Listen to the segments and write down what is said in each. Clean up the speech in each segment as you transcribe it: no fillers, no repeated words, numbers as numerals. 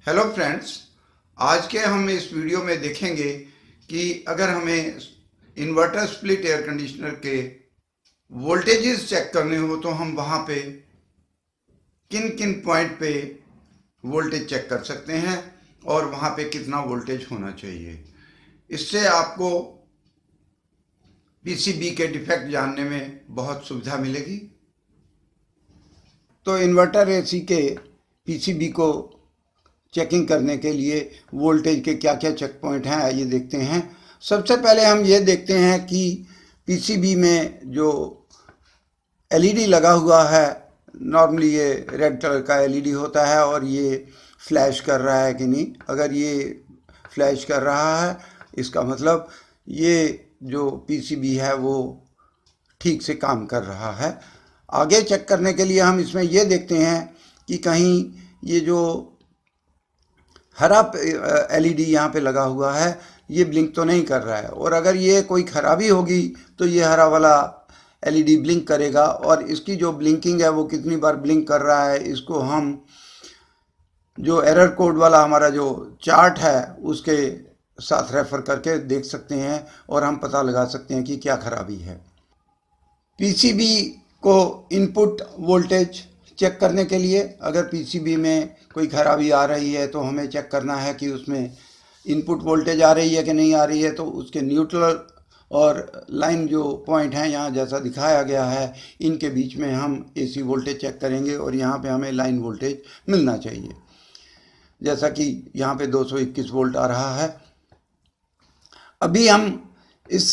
Hello friends, आज के हम इस वीडियो में देखेंगे कि अगर हमें इन्वर्टर स्प्लिट एयर कंडीशनर के वोल्टेजेस चेक करने हो तो हम वहाँ पे किन किन पॉइंट पे वोल्टेज चेक कर सकते हैं और वहाँ पे कितना वोल्टेज होना चाहिए। इससे आपको पीसीबी के डिफेक्ट जानने में बहुत सुविधा मिलेगी। तो इन्वर्टर एसी के पीसीबी को चेकिंग करने के लिए वोल्टेज के क्या क्या चेक पॉइंट हैं, आइए देखते हैं। सबसे पहले हम ये देखते हैं कि पीसीबी में जो एलईडी लगा हुआ है, नॉर्मली ये रेड कलर का एलईडी होता है और ये फ्लैश कर रहा है कि नहीं। अगर ये फ्लैश कर रहा है इसका मतलब ये जो पीसीबी है वो ठीक से काम कर रहा है। आगे चेक करने के लिए हम इसमें ये देखते हैं कि कहीं ये जो हरा एलईडी यहाँ पे लगा हुआ है ये ब्लिंक तो नहीं कर रहा है, और अगर ये कोई खराबी होगी तो ये हरा वाला एलईडी ब्लिंक करेगा। और इसकी जो ब्लिंकिंग है वो कितनी बार ब्लिंक कर रहा है इसको हम जो एरर कोड वाला हमारा जो चार्ट है उसके साथ रेफर करके देख सकते हैं और हम पता लगा सकते हैं कि क्या खराबी है। पीसीबी को इनपुट वोल्टेज चेक करने के लिए अगर पीसीबी में कोई खराबी आ रही है तो हमें चेक करना है कि उसमें इनपुट वोल्टेज आ रही है कि नहीं आ रही है। तो उसके न्यूट्रल और लाइन जो पॉइंट हैं यहाँ जैसा दिखाया गया है इनके बीच में हम एसी वोल्टेज चेक करेंगे और यहाँ पे हमें लाइन वोल्टेज मिलना चाहिए, जैसा कि यहाँ पे 221 वोल्ट आ रहा है। अभी हम इस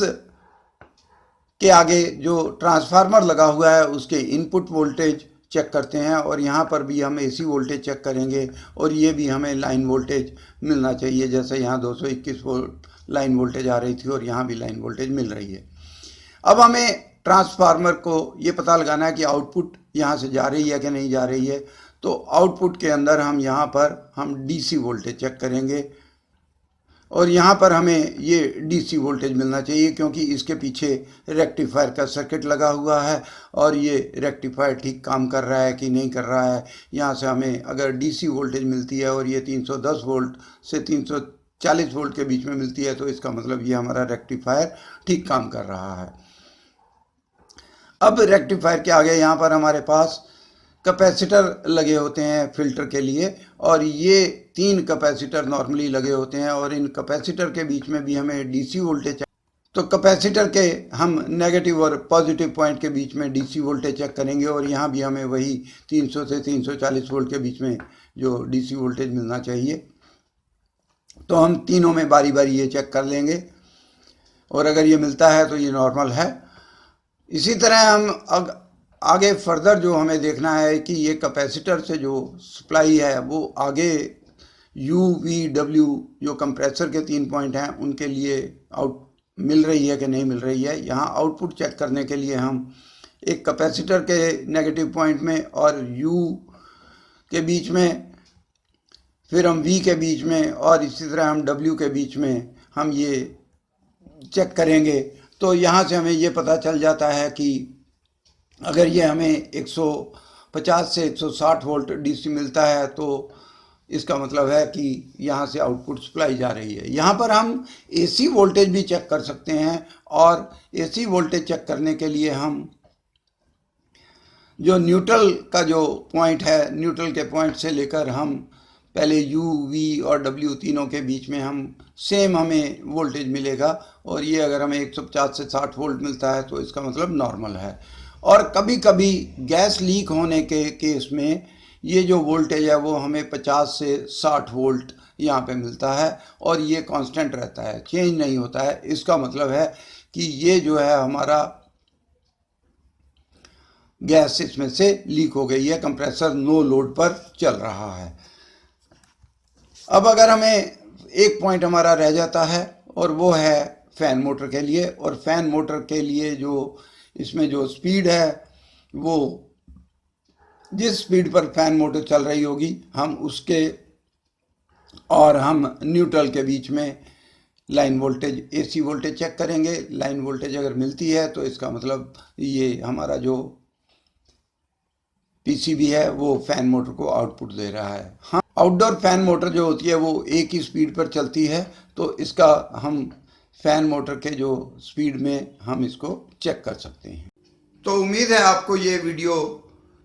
के आगे जो ट्रांसफार्मर लगा हुआ है उसके इनपुट वोल्टेज चेक करते हैं और यहाँ पर भी हम एसी वोल्टेज चेक करेंगे और ये भी हमें लाइन वोल्टेज मिलना चाहिए, जैसे यहाँ 221 वोल्ट लाइन वोल्टेज आ रही थी और यहाँ भी लाइन वोल्टेज मिल रही है। अब हमें ट्रांसफार्मर को ये पता लगाना है कि आउटपुट यहाँ से जा रही है कि नहीं जा रही है। तो आउटपुट के अंदर हम यहाँ पर हम डीसी वोल्टेज चेक करेंगे और यहाँ पर हमें ये डीसी वोल्टेज मिलना चाहिए क्योंकि इसके पीछे रेक्टिफायर का सर्किट लगा हुआ है और ये रेक्टिफायर ठीक काम कर रहा है कि नहीं कर रहा है। यहाँ से हमें अगर डीसी वोल्टेज मिलती है और ये 310 वोल्ट से 340 वोल्ट के बीच में मिलती है तो इसका मतलब ये हमारा रेक्टिफायर ठीक काम कर रहा है। अब रेक्टिफायर के आगे यहाँ पर हमारे पास कैपेसिटर लगे होते हैं फिल्टर के लिए और ये 3 कैपेसिटर नॉर्मली लगे होते हैं और इन कैपेसिटर के बीच में भी हमें डीसी वोल्टेज तो कैपेसिटर के हम नेगेटिव और पॉजिटिव पॉइंट के बीच में डीसी वोल्टेज चेक करेंगे और यहाँ भी हमें वही 300 से 340 वोल्ट के बीच में जो डीसी वोल्टेज मिलना चाहिए। तो हम तीनों में बारी बारी ये चेक कर लेंगे और अगर ये मिलता है तो ये नॉर्मल है। इसी तरह हम आगे फर्दर जो हमें देखना है कि ये कैपेसिटर से जो सप्लाई है वो आगे यू वी डब्ल्यू जो कंप्रेसर के 3 पॉइंट हैं उनके लिए आउट मिल रही है कि नहीं मिल रही है। यहाँ आउटपुट चेक करने के लिए हम एक कैपेसिटर के नेगेटिव पॉइंट में और यू के बीच में, फिर हम वी के बीच में और इसी तरह हम डब्ल्यू के बीच में हम ये चेक करेंगे। तो यहाँ से हमें ये पता चल जाता है कि अगर ये हमें 150 से 160 वोल्ट डीसी मिलता है तो इसका मतलब है कि यहाँ से आउटपुट सप्लाई जा रही है। यहाँ पर हम एसी वोल्टेज भी चेक कर सकते हैं और एसी वोल्टेज चेक करने के लिए हम जो न्यूट्रल का जो पॉइंट है, न्यूट्रल के पॉइंट से लेकर हम पहले यू वी और डब्ल्यू तीनों के बीच में हम सेम हमें वोल्टेज मिलेगा और ये अगर हमें 150 से 60 वोल्ट मिलता है तो इसका मतलब नॉर्मल है। और कभी कभी गैस लीक होने के केस में ये जो वोल्टेज है वो हमें 50 से 60 वोल्ट यहाँ पे मिलता है और ये कांस्टेंट रहता है, चेंज नहीं होता है। इसका मतलब है कि ये जो है हमारा गैस इसमें से लीक हो गई है, कंप्रेसर नो लोड पर चल रहा है। अब अगर हमें एक पॉइंट हमारा रह जाता है और वो है फैन मोटर के लिए, और फैन मोटर के लिए जो इसमें जो स्पीड है वो जिस स्पीड पर फैन मोटर चल रही होगी हम उसके और हम न्यूट्रल के बीच में line voltage AC voltage check करेंगे। लाइन वोल्टेज अगर मिलती है तो इसका मतलब ये हमारा जो पीसीबी है वो फैन मोटर को आउटपुट दे रहा है। हाँ, आउटडोर फैन मोटर जो होती है वो एक ही स्पीड पर चलती है, तो इसका हम फैन मोटर के जो स्पीड में हम इसको चेक कर सकते हैं। तो उम्मीद है आपको ये वीडियो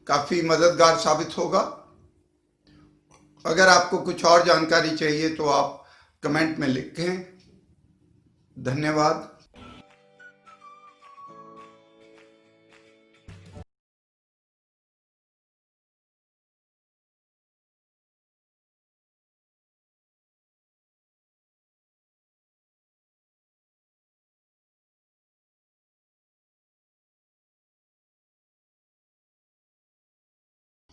काफ़ी मददगार साबित होगा। अगर आपको कुछ और जानकारी चाहिए तो आप कमेंट में लिखें। धन्यवाद।